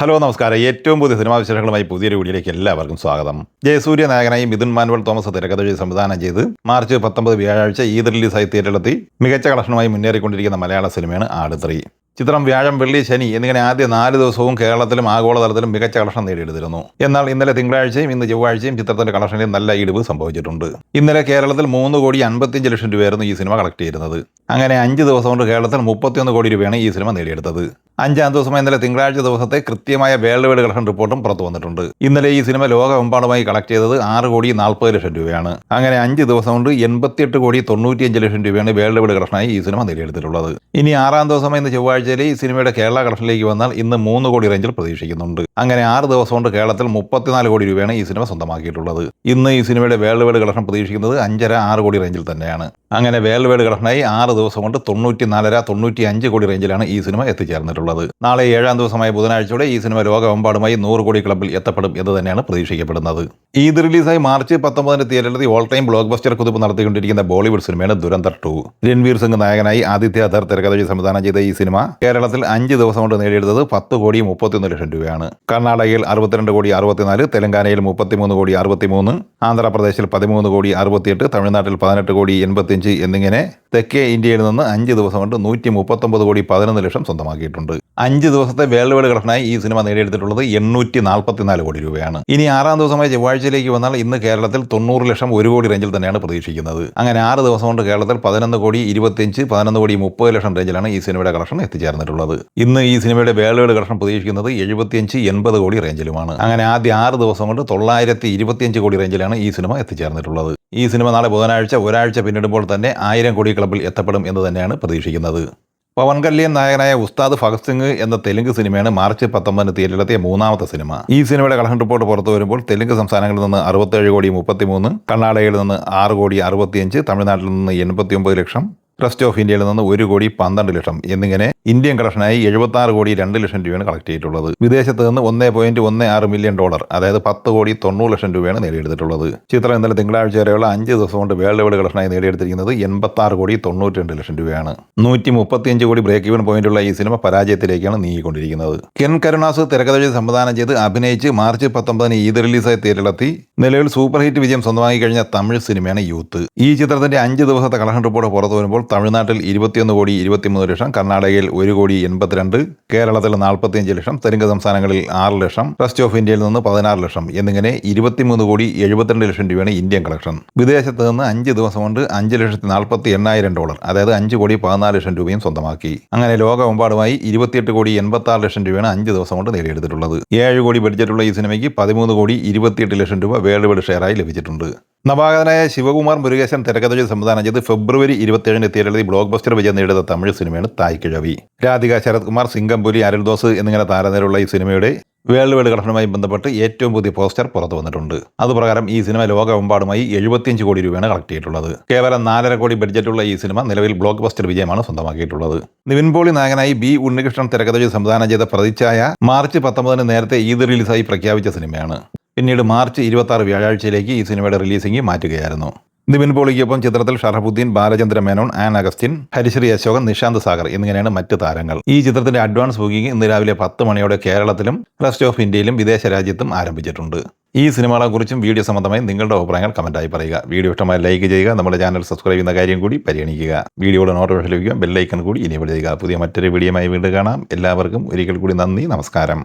Hello നമസ്കാരം. ഏറ്റവും പുതിയ സിനിമാ വിശേഷങ്ങളുമായി പുതിയൊരു വീഡിയോയിലേക്ക് എല്ലാവർക്കും സ്വാഗതം. ജയസൂര്യ നായകനായി മിഥുൻ മാനുവൽ തോമസ് തിരക്കഥ എഴുതി സംവിധാനം ചെയ്ത് മാർച്ച് 19 വ്യാഴാഴ്ച ഈദ് റിലീസായി തിയേറ്ററിലെത്തി മികച്ച കളക്ഷനുമായി മുന്നേറിക്കൊണ്ടിരിക്കുന്ന മലയാള സിനിമയാണ് ആട് 3. ചിത്രം വ്യാഴം, വെള്ളി, ശനി എന്നിങ്ങനെ ആദ്യ 4 ദിവസവും കേരളത്തിലും ആഗോളതലത്തിലും മികച്ച കളക്ഷൻ നേടിയെടുത്തിരുന്നു. എന്നാൽ ഇന്നലെ തിങ്കളാഴ്ചയും ഇന്ന് ചൊവ്വാഴ്ചയും ചിത്രത്തിന്റെ കളക്ഷനിൽ നല്ല ഇടിവ് സംഭവിച്ചിട്ടുണ്ട്. ഇന്നലെ കേരളത്തിൽ 3,55 ലക്ഷം രൂപയായിരുന്നു ഈ സിനിമ കളക്ട് ചെയ്യുന്നത്. അങ്ങനെ 5 ദിവസം കൊണ്ട് കേരളത്തിൽ 31 കോടി രൂപയാണ് ഈ സിനിമ നേടിയെടുത്തത്. 5-ാം ദിവസമായി ഇന്നലെ തിങ്കളാഴ്ച ദിവസത്തെ കൃത്യമായ വേൾഡ് വൈഡ് കളക്ഷൻ റിപ്പോർട്ടും പുറത്തു വന്നിട്ടുണ്ട്. ഇന്നലെ ഈ സിനിമ ലോകമെമ്പാടുമായി കളക്ട് ചെയ്തത് 6,40 ലക്ഷം രൂപയാണ്. അങ്ങനെ 5 ദിവസം കൊണ്ട് 88,95 ലക്ഷം രൂപയാണ് വേൾഡ് വൈഡ് കളക്ഷനായി ഈ സിനിമ നേടിയെടുത്തിട്ടുള്ളത്. ഇനി 6-ാം ദിവസമായി ഇന്ന് ചൊവ്വാഴ്ചയിലെ ഈ സിനിമയുടെ കേരള കളക്ഷനിലേക്ക് വന്നാൽ ഇന്ന് 3 കോടി റേഞ്ചിൽ പ്രതീക്ഷിക്കുന്നുണ്ട്. അങ്ങനെ 6 ദിവസം കൊണ്ട് കേരളത്തിൽ 34 കോടി രൂപയാണ് ഈ സിനിമ സ്വന്തമാക്കിയിട്ടുള്ളത്. ഇന്ന് ഈ സിനിമയുടെ വേൾഡ് വൈഡ് കളക്ഷൻ പ്രതീക്ഷിക്കുന്നത് 5,5-6 കോടി റേഞ്ചിൽ തന്നെയാണ്. അങ്ങനെ വേൾഡ് വൈഡ് കളക്ഷനായി 6 ദിവസം കൊണ്ട് 94-95 കോടി റേഞ്ചിലാണ് ഈ സിനിമ എത്തിച്ചേർന്നിട്ടുള്ളത്. നാളെ 7-ാം ദിവസമായ ബുധനാഴ്ചയോടെ ഈ സിനിമ ലോകമെമ്പാടുമായി 100 കോടി ക്ലബ്ബിൽ എത്തപ്പെടും എന്ന് തന്നെയാണ് പ്രതീക്ഷിക്കപ്പെടുന്നത്. ഈദ് റിലീസായി മാർച്ച് 19 തിയേറ്ററിലെത്തി ഓൾ ടൈം ബ്ലോക്ക് ബസ്റ്റർ കുതിപ്പ് നടത്തിക്കൊണ്ടിരിക്കുന്ന ബോളിവുഡ് സിനിമയാണ് ദുരന്തർ 2. രൺവീർ സിംഗ് നായകനായി ആദിത്യ ധർ തിരക്കഥ സംവിധാനം ചെയ്ത ഈ സിനിമ കേരളത്തിൽ 5 ദിവസം കൊണ്ട് നേടിയെടുത്തത് 10,31 ലക്ഷം രൂപയാണ്. കർണാടകയിൽ 62,64, തെലങ്കാനയിൽ 33,63, ആന്ധ്രാപ്രദേശിൽ 13,68, തമിഴ്നാട്ടിൽ 18,85 എന്നിങ്ങനെ തെക്കേ ഇന്ത്യയിൽ നിന്ന് 5 ദിവസം കൊണ്ട് 139,11 ലക്ഷം സ്വന്തമാക്കിയിട്ടുണ്ട്. 5 ദിവസത്തെ വേൾഡ് വൈഡ് കളക്ഷനായി ഈ സിനിമ നേടിയെടുത്തിട്ടുള്ളത് 844 കോടി രൂപയാണ്. ഇനി 6-ാം ദിവസമായ ചൊവ്വാഴ്ചയിലേക്ക് വന്നാൽ ഇന്ന് കേരളത്തിൽ 90 ലക്ഷം 1 കോടി റേഞ്ചിൽ തന്നെയാണ് പ്രതീക്ഷിക്കുന്നത്. അങ്ങനെ 6 ദിവസം കൊണ്ട് കേരളത്തിൽ 11,25, 11,30 ലക്ഷം റേഞ്ചിലാണ് ഈ സിനിമയുടെ കളക്ഷൻ എത്തിച്ചേർന്നിട്ടുള്ളത്. ഇന്ന് ഈ സിനിമയുടെ വേൾഡ് വൈഡ് കളക്ഷൻ പ്രതീക്ഷിക്കുന്നത് 75-80 കോടി റേഞ്ചിലുമാണ്. അങ്ങനെ ആദ്യ 6 ദിവസം കൊണ്ട് 925 കോടി റേഞ്ചിലാണ് ഈ സിനിമ എത്തിച്ചേർന്നിട്ടുള്ളത്. ഈ സിനിമ നാളെ ബുധനാഴ്ച ഒരാഴ്ച പിന്നിടുമ്പോൾ തന്നെ 1000 കോടി ക്ലബ്ബിൽ എത്തപ്പെടും എന്ന് തന്നെയാണ് പ്രതീക്ഷിക്കുന്നത്. പവൻ കല്യാൺ നായകനായ ഉസ്താദ് ഭഗത് സിംഗ് എന്ന തെലുങ്ക് സിനിമയാണ് മാർച്ച് 19 തിയേറ്ററിലെത്തിയ 3ാമത്തെ സിനിമ. ഈ സിനിമയുടെ കളക്ഷൻ റിപ്പോർട്ട് പുറത്തു വരുമ്പോൾ തെലുങ്ക് സംസ്ഥാനങ്ങളിൽ നിന്ന് 67,33, കർണാടകയിൽ നിന്ന് 6,65, തമിഴ്നാട്ടിൽ നിന്ന് 89 ലക്ഷം, റെസ്റ്റ് ഓഫ് ഇന്ത്യയിൽ നിന്ന് 1,12 ലക്ഷം എന്നിങ്ങനെ ഇന്ത്യൻ കളക്ഷനായി 76,02 ലക്ഷം രൂപയാണ് കളക്ട് ചെയ്തിട്ടുള്ളത്. വിദേശത്ത് നിന്ന് $1.16 മില്യൺ, അതായത് 10,90 ലക്ഷം രൂപയാണ് നേടിയെടുത്തിട്ടുള്ളത്. ചിത്രം ഇന്നലെ തിങ്കളാഴ്ച വരെയുള്ള 5 ദിവസം കൊണ്ട് വേൾഡ് വൈഡ് കളക്ഷനായി നേടിയെടുത്തിരിക്കുന്നത് 86,92 ലക്ഷം രൂപയാണ്. 135 കോടി ബ്രേക്ക് ഈവൻ പോയിന്റുള്ള ഈ സിനിമ പരാജയത്തിലേക്കാണ് നീങ്ങിക്കൊണ്ടിരിക്കുന്നത്. കെൻ കരുണാസ് തിരക്കഥ എഴുതി സംവിധാനം ചെയ്ത് അഭിനയിച്ച് മാർച്ച് 19 ഈദ് റിലീസായി തിയേറ്ററിലെത്തി നിലവിൽ സൂപ്പർ ഹിറ്റ് വിജയം സ്വന്തമാക്കി കഴിഞ്ഞ തമിഴ് സിനിമയാണ് യൂത്ത്. ഈ ചിത്രത്തിന്റെ 5 ദിവസത്തെ കളക്ഷൻ റിപ്പോർട്ട് പുറത്തു വരുമ്പോൾ തമിഴ്നാട്ടിൽ 21,23 ലക്ഷം, കർണാടകയിൽ 1,82, കേരളത്തിൽ 45 ലക്ഷം, തെലുങ്ക് സംസ്ഥാനങ്ങളിൽ 6 ലക്ഷം, റെസ്റ്റ് ഓഫ് ഇന്ത്യയിൽ നിന്ന് 16 ലക്ഷം എന്നിങ്ങനെ 23,72 ലക്ഷം രൂപയാണ് ഇന്ത്യൻ കളക്ഷൻ. വിദേശത്ത് നിന്ന് 5 ദിവസം കൊണ്ട് $5,48,000, അതായത് 5,14 ലക്ഷം രൂപയും സ്വന്തമാക്കി. അങ്ങനെ ലോകമെമ്പാടുമായി 28,86 ലക്ഷം രൂപയാണ് 5 ദിവസം കൊണ്ട് നേടിയെടുത്തിട്ടുള്ളത്. 7 കോടി ബഡ്ജറ്റുള്ള ഈ സിനിമയ്ക്ക് 13,28 ലക്ഷം രൂപ വേൾഡ് വൈഡ് ഷെയറായി ലഭിച്ചിട്ടുണ്ട്. നവാഗതനായ ശിവകുമാർ മുരുകേശൻ തിരക്കഥ സംവിധാനം ചെയ്ത് ഫെബ്രുവരി 27 തിയേറ്ററിൽ ബ്ലോക്ക് ബസ്റ്റർ വിജയം നേടിയ തമിഴ് സിനിമയാണ് തായ്ക്കിഴവി. രാധിക, ശരത് കുമാർ, സിംഗംപുലി, അരുൾദോസ് എന്നിങ്ങനെ താരനിരയുള്ള ഈ സിനിമയുടെ വേൾഡ് വൈഡ് കളക്ഷനുമായി ബന്ധപ്പെട്ട് ഏറ്റവും പുതിയ പോസ്റ്റർ പുറത്തു വന്നിട്ടുണ്ട്. അതുപ്രകാരം ഈ സിനിമ ലോകമെമ്പാടുമായി 75 കോടി രൂപയാണ് കളക്ട് ചെയ്തിട്ടുള്ളത്. കേവലം 4.5 കോടി ബഡ്ജറ്റുള്ള ഈ സിനിമ നിലവിൽ ബ്ലോക്ക് ബസ്റ്റർ വിജയമാണ് സ്വന്തമാക്കിയിട്ടുള്ളത്. നിവിൻ പോളി നായകനായി ബി ഉണ്ണികൃഷ്ണൻ തിരക്കഥ സംവിധാനം ചെയ്ത പ്രതിച്ഛായ മാർച്ച് 19 നേരത്തെ ഈദ് റിലീസായി പ്രഖ്യാപിച്ച സിനിമയാണ്. പിന്നീട് മാർച്ച് 26 വ്യാഴാഴ്ചയിലേക്ക് ഈ സിനിമയുടെ റിലീസിംഗ് മാറ്റുകയായിരുന്നു. നിവിൻ പോളിക്കൊപ്പം ചിത്രത്തിൽ ഷറഫുദ്ദീൻ, ബാലചന്ദ്ര മേനോൻ, ആൻ അഗസ്റ്റിൻ, ഹരിശ്രീ അശോകൻ, നിഷാന്ത് സാഗർ എന്നിങ്ങനെയാണ് മറ്റ് താരങ്ങൾ. ഈ ചിത്രത്തിന്റെ അഡ്വാൻസ് ബുക്കിംഗ് ഇന്ന് രാവിലെ 10 മണിയോടെ കേരളത്തിലും റെസ്റ്റ് ഓഫ് ഇന്ത്യയിലും വിദേശ രാജ്യത്തും ആരംഭിച്ചിട്ടുണ്ട്. ഈ സിനിമകളെക്കുറിച്ചും വീഡിയോ സംബന്ധമായി നിങ്ങളുടെ അഭിപ്രായങ്ങൾ കമന്റായി പറയുക. വീഡിയോ ഇഷ്ടമായി ലൈക്ക് ചെയ്യുക. നമ്മുടെ ചാനൽ സബ്സ്ക്രൈബ് ചെയ്യുന്ന കാര്യം കൂടി പരിഗണിക്കുക. വീഡിയോയുടെ നോട്ടിഫിക്കേഷൻ ലഭിക്കുക. ബെല്ലൈക്കൺ കൂടി ഇനേബിൾ ചെയ്യുക. പുതിയ മറ്റൊരു വീഡിയോയുമായി വീണ്ടും കാണാം. എല്ലാവർക്കും ഒരിക്കൽ കൂടി നന്ദി, നമസ്കാരം.